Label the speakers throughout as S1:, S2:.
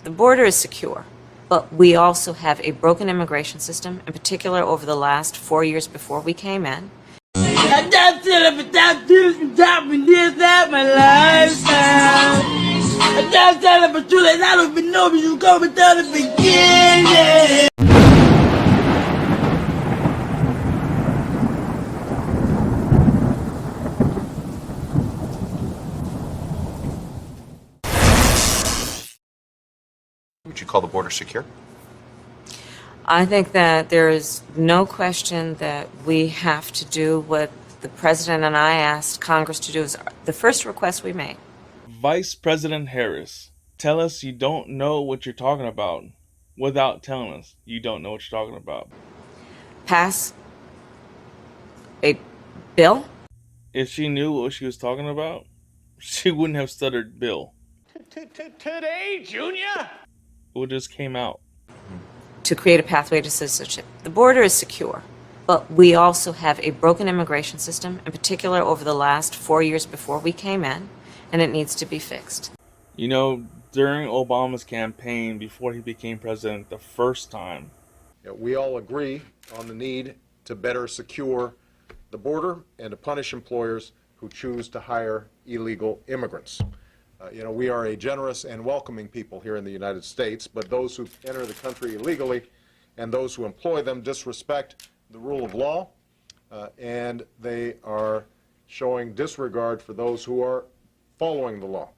S1: The border is secure, but we also have a broken immigration system, in particular over the last 4 years before we came in.
S2: I just said if stop this and topping this out my lifestyle. I just said if too late, I don't even know if you go without the beginning.
S3: Would you call the border secure?
S1: I think that there is no question that we have to do what the president and I asked Congress to do. Is the first request we made.
S4: Vice President Harris, tell us you don't know what you're talking about without telling us you don't know what you're talking about.
S1: Pass a bill?
S4: If she knew what she was talking about, she wouldn't have stuttered bill.
S5: Today, Junior?
S4: It just came out.
S1: To create a pathway to citizenship. The border is secure, but we also have a broken immigration system, in particular over the last 4 years before we came in, and it needs to be fixed.
S4: You know, during Obama's campaign, before he became president the first time,
S6: we all agree on the need to better secure the border and to punish employers who choose to hire illegal immigrants. We are a generous and welcoming people here in the United States, but those who enter the country illegally and those who employ them disrespect the rule of law, and they are showing disregard for those who are following the law.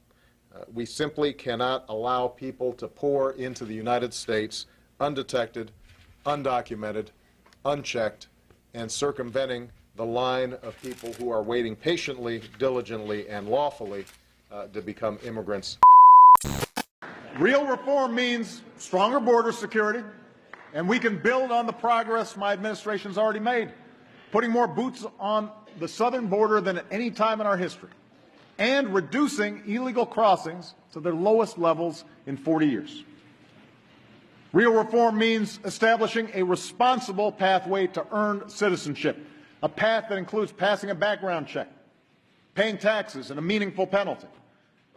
S6: We simply cannot allow people to pour into the United States undetected, undocumented, unchecked, and circumventing the line of people who are waiting patiently, diligently, and lawfully to become immigrants.
S7: Real reform means stronger border security, and we can build on the progress my administration's already made, putting more boots on the southern border than at any time in our history, and reducing illegal crossings to their lowest levels in 40 years. Real reform means establishing a responsible pathway to earned citizenship, a path that includes passing a background check, paying taxes and a meaningful penalty,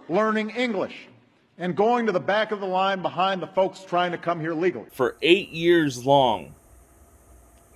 S7: learning English, and going to the back of the line behind the folks trying to come here legally.
S4: for 8 years long,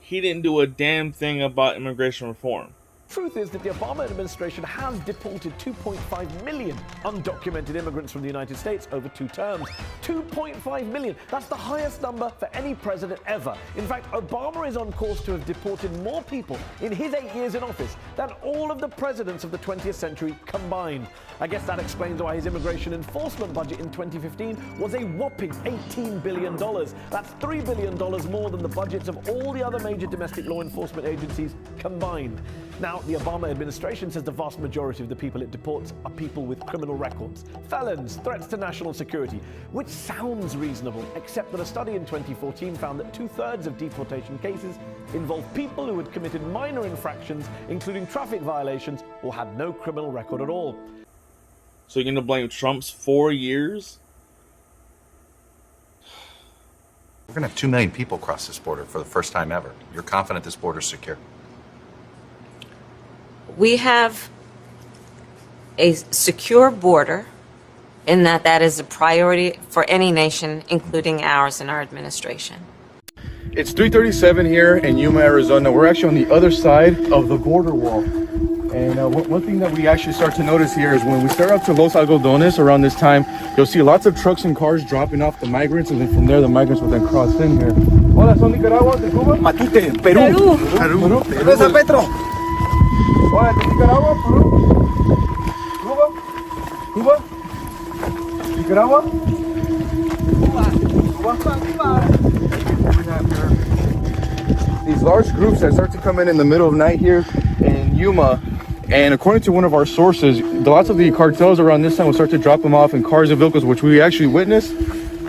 S4: he didn't do a damn thing about immigration reform.
S5: Truth is that the Obama administration has deported 2.5 million undocumented immigrants from the United States over 2 terms. 2.5 million. That's the highest number for any president ever. In fact, Obama is on course to have deported more people in his 8 years in office than all of the presidents of the 20th century combined. I guess that explains why his immigration enforcement budget in 2015 was a whopping $18 billion. That's $3 billion more than the budgets of all the other major domestic law enforcement agencies combined. Now, the Obama administration says the vast majority of the people it deports are people with criminal records, felons, threats to national security, which sounds reasonable, except that a study in 2014 found that 2/3 of deportation cases involved people who had committed minor infractions, including traffic violations, or had no criminal record at all.
S4: So you're going to blame Trump's 4 years?
S3: We're going to have 2 million people cross this border for the first time ever. You're confident this border's secure?
S1: We have a secure border in that is a priority for any nation, including ours and our administration.
S8: It's 3:37 here in Yuma, Arizona. We're actually on the other side of the border wall. And one thing that we actually start to notice here is when we start up to Los Algodones around this time, you'll see lots of trucks and cars dropping off the migrants, and then from there the migrants will then cross in here. Hola, ¿son Nicaragua, de Cuba?
S9: Matute, Perú.
S8: Perú.
S9: Cerveza Petro.
S8: Hola, ¿de Nicaragua, Perú? Cuba? Cuba? Nicaragua? Cuba? These large groups that start to come in the middle of night here in Yuma, and according to one of our sources, lots of the cartels around this time will start to drop them off in cars and vehicles, which we actually witnessed.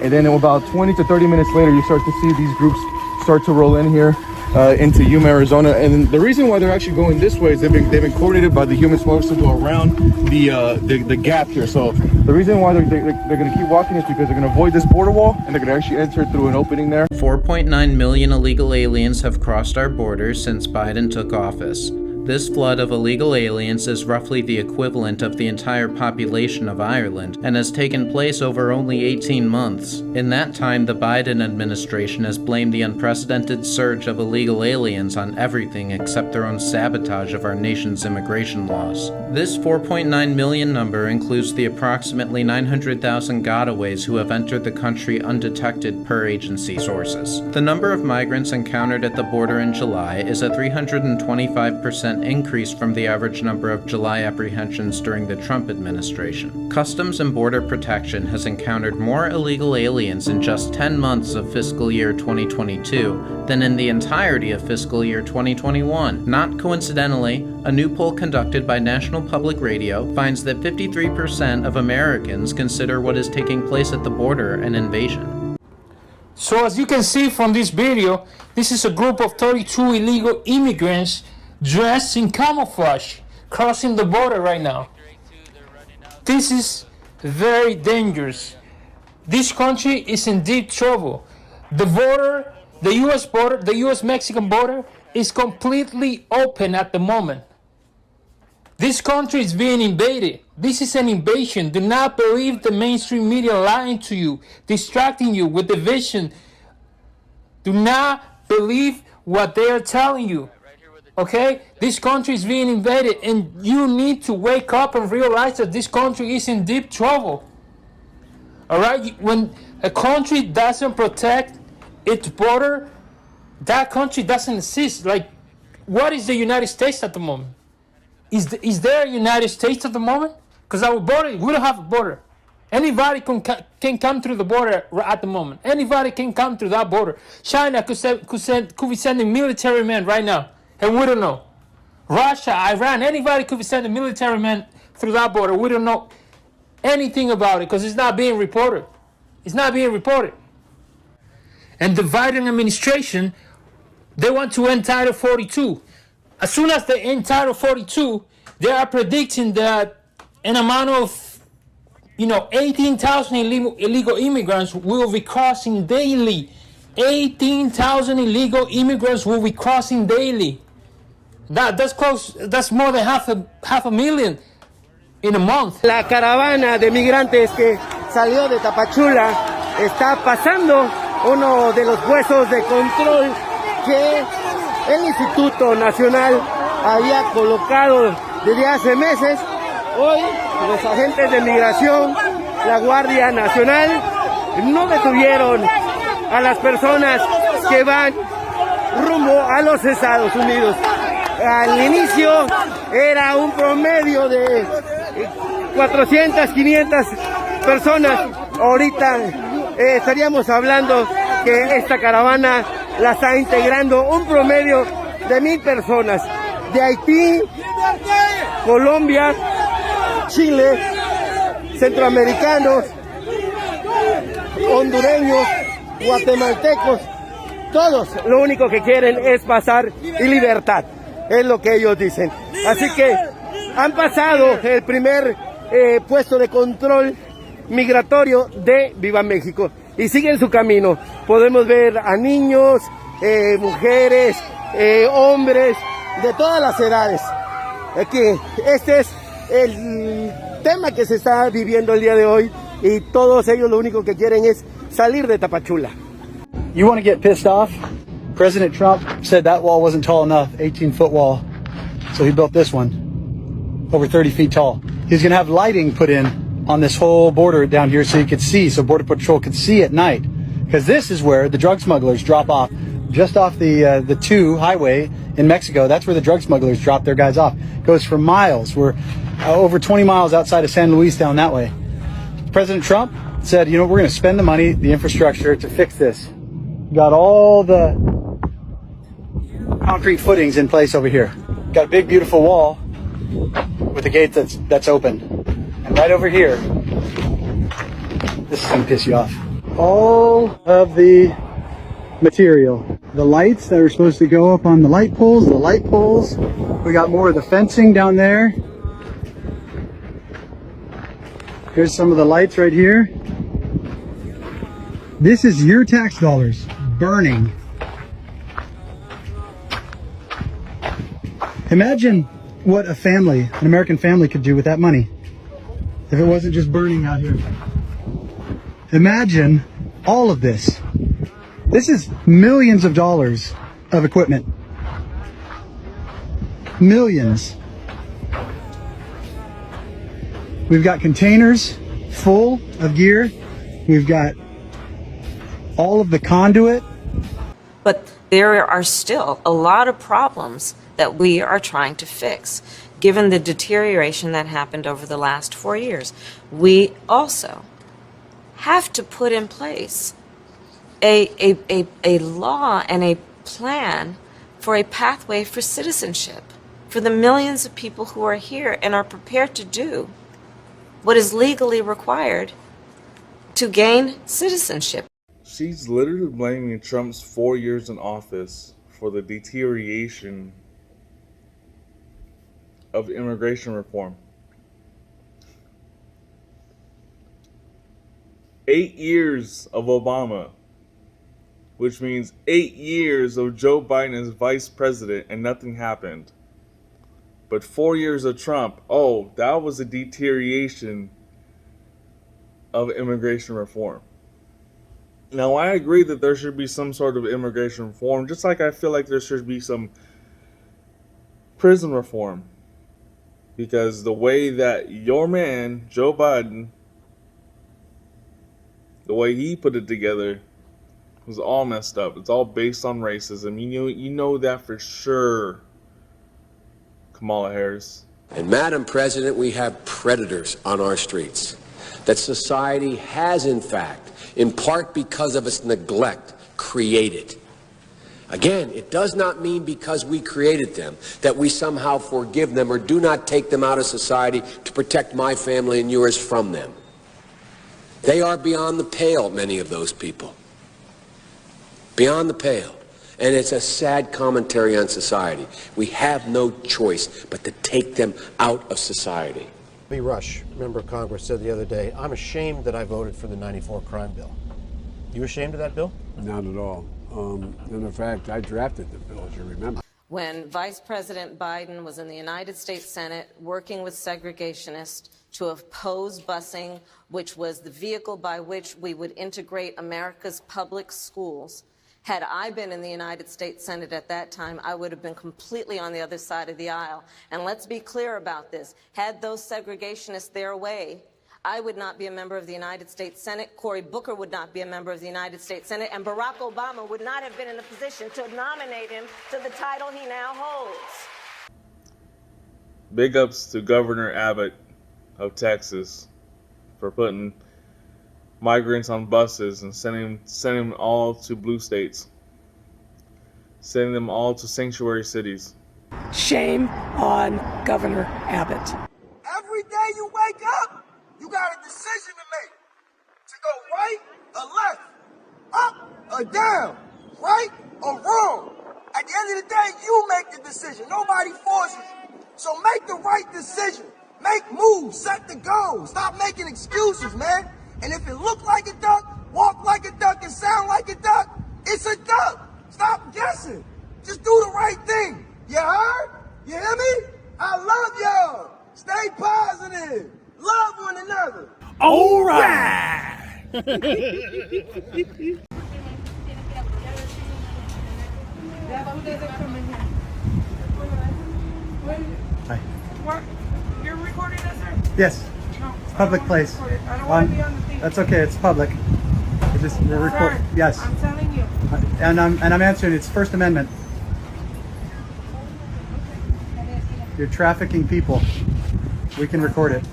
S8: And then about 20 to 30 minutes later, you start to see these groups start to roll in here into Yuma, Arizona. And the reason why they're actually going this way is they've been coordinated by the human smugglers to go around the gap here. So the reason why they're going to keep walking is because they're going to avoid this border wall, and they're going to actually enter through an opening there.
S10: 4.9 million illegal aliens have crossed our borders since Biden took office. This flood of illegal aliens is roughly the equivalent of the entire population of Ireland and has taken place over only 18 months. In that time, the Biden administration has blamed the unprecedented surge of illegal aliens on everything except their own sabotage of our nation's immigration laws. This 4.9 million number includes the approximately 900,000 gotaways who have entered the country undetected per agency sources. The number of migrants encountered at the border in July is a 325% increase from the average number of July apprehensions during the Trump administration. Customs and Border Protection has encountered more illegal aliens in just 10 months of fiscal year 2022 than in the entirety of fiscal year 2021. Not coincidentally, a new poll conducted by National Public Radio finds that 53% of Americans consider what is taking place at the border an invasion.
S11: So as you can see from this video, this is a group of 32 illegal immigrants dressed in camouflage crossing the border right now. This is very dangerous. This country is in deep trouble. The border, the US border, the US-Mexican border is completely open at the moment. This country is being invaded. This is an invasion. Do not believe the mainstream media lying to you, distracting you with the vision. Do not believe what they are telling you. Okay? This country is being invaded, and you need to wake up and realize that this country is in deep trouble. All right? When a country doesn't protect its border, that country doesn't exist. Like, what is the United States at the moment? Is there a United States at the moment? Because our border, we don't have a border. Anybody can come through the border at the moment. Anybody can come through that border. China could be sending military men right now, and we don't know. Russia, Iran, anybody could be sending military men through that border. We don't know anything about it because it's not being reported. It's not being reported. And the Biden administration, they want to end Title 42. As soon as they end Title 42, they are predicting that an amount of, 18,000 illegal immigrants will be crossing daily. 18,000 illegal immigrants will be crossing daily. That's close. That's more than half a million in a month.
S9: La caravana de migrantes que salió de Tapachula está pasando uno de los puestos de control que el Instituto Nacional había colocado desde hace meses. Hoy los agentes de migración, la Guardia Nacional, no detuvieron a las personas que van rumbo a los Estados Unidos. Al inicio era un promedio de 400, 500 personas. Ahorita estaríamos hablando que esta caravana la está integrando un promedio de 1,000 personas de Haití, Colombia, Chile, centroamericanos, hondureños, guatemaltecos, todos lo único que quieren es pasar y libertad, es lo que ellos dicen. Así que han pasado el primer puesto de control migratorio de Viva México y siguen su camino. Podemos ver a niños, mujeres, hombres de todas las edades. Aquí, este es el tema que se está viviendo el día de hoy y todos ellos lo único que quieren es salir de Tapachula.
S12: You want to get pissed off? President Trump said that wall wasn't tall enough, 18-foot wall, so he built this one, over 30 feet tall. He's going to have lighting put in on this whole border down here so you could see, so Border Patrol could see at night. Because this is where the drug smugglers drop off, just off the 2 highway in Mexico. That's where the drug smugglers drop their guys off. It goes for miles. We're over 20 miles outside of San Luis down that way. President Trump said, we're going to spend the money, the infrastructure to fix this. Got all the concrete footings in place over here. Got a big, beautiful wall with a gate that's open. And right over here, this is going to piss you off. All of the material. The lights that are supposed to go up on the light poles, We got more of the fencing down there. Here's some of the lights right here. This is your tax dollars burning. Imagine what a family, an American family, could do with that money if it wasn't just burning out here. Imagine all of this. This is millions of dollars of equipment. Millions. We've got containers full of gear. We've got all of the conduit.
S1: But there are still a lot of problems that we are trying to fix, given the deterioration that happened over the last 4 years. We also have to put in place a law and a plan for a pathway for citizenship for the millions of people who are here and are prepared to do what is legally required to gain citizenship.
S4: She's literally blaming Trump's 4 years in office for the deterioration of immigration reform. 8 years of Obama, which means 8 years of Joe Biden as vice president, and nothing happened. But 4 years of Trump, oh, that was a deterioration of immigration reform. Now, I agree that there should be some sort of immigration reform, just like I feel like there should be some prison reform. Because the way that your man, Joe Biden, the way he put it together was all messed up. It's all based on racism. You know that for sure, Kamala Harris.
S13: And Madam President, we have predators on our streets that society has, in fact, in part because of its neglect, created. Again, it does not mean because we created them that we somehow forgive them or do not take them out of society to protect my family and yours from them. They are beyond the pale, many of those people. Beyond the pale. And it's a sad commentary on society. We have no choice but to take them out of society.
S14: B. Rush, member of Congress, said the other day, I'm ashamed that I voted for the '94 crime bill. You ashamed of that bill?
S15: Not at all. And in fact, I drafted the bill, as you remember.
S1: When Vice President Biden was in the United States Senate working with segregationists to oppose busing, which was the vehicle by which we would integrate America's public schools, had I been in the United States Senate at that time, I would have been completely on the other side of the aisle. And let's be clear about this. Had those segregationists their way, I would not be a member of the United States Senate, Cory Booker would not be a member of the United States Senate, and Barack Obama would not have been in a position to nominate him to the title he now holds.
S4: Big ups to Governor Abbott of Texas for putting migrants on buses and sending them all to blue states, sending them all to sanctuary cities.
S16: Shame on Governor Abbott.
S2: Every day you wake up, you got a decision to make. To go right or left, up or down, right or wrong. At the end of the day, you make the decision. Nobody forces you. So make the right decision. Make moves, set the goal. Stop making excuses, man. And if it look like a duck, walk like a duck, and sound like a duck, it's a duck. Stop guessing. Just do the right thing. You heard? You hear me? I love y'all. Stay positive. Love one another.
S5: All right.
S12: Hi.
S17: What? You're recording us, sir?
S12: Yes. Public place.
S17: I don't want to be on the thing.
S12: That's okay. It's public. We're recording. Yes.
S17: I'm telling you.
S12: And I'm answering. It's First Amendment. You're trafficking people. We can record it.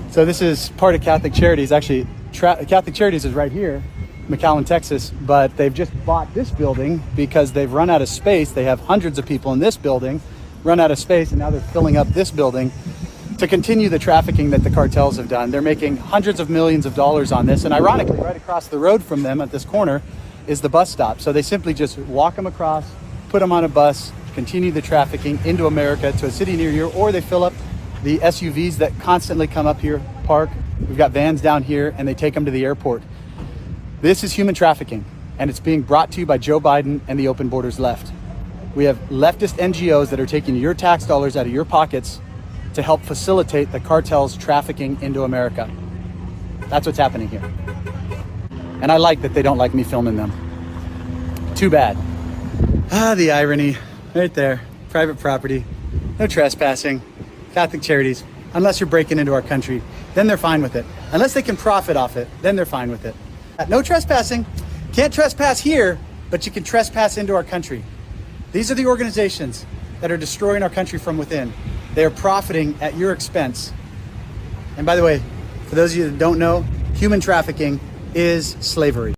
S12: So this is part of Catholic Charities. Actually, Catholic Charities is right here, McAllen, Texas. But they've just bought this building because they've run out of space. They have hundreds of people in this building, run out of space, and now they're filling up this building to continue the trafficking that the cartels have done. They're making hundreds of millions of dollars on this. And ironically, right across the road from them at this corner is the bus stop. So they simply just walk them across, put them on a bus, continue the trafficking into America to a city near here, or they fill up the SUVs that constantly come up here, park. We've got vans down here, and they take them to the airport. This is human trafficking, and it's being brought to you by Joe Biden and the Open Borders left. We have leftist NGOs that are taking your tax dollars out of your pockets to help facilitate the cartels trafficking into America. That's what's happening here. And I like that they don't like me filming them. Too bad. Ah, the irony. Right there. Private property. No trespassing. Catholic Charities. Unless you're breaking into our country, then they're fine with it. Unless they can profit off it, then they're fine with it. No trespassing. Can't trespass here, but you can trespass into our country. These are the organizations that are destroying our country from within. They are profiting at your expense. And by the way, for those of you that don't know, human trafficking is slavery.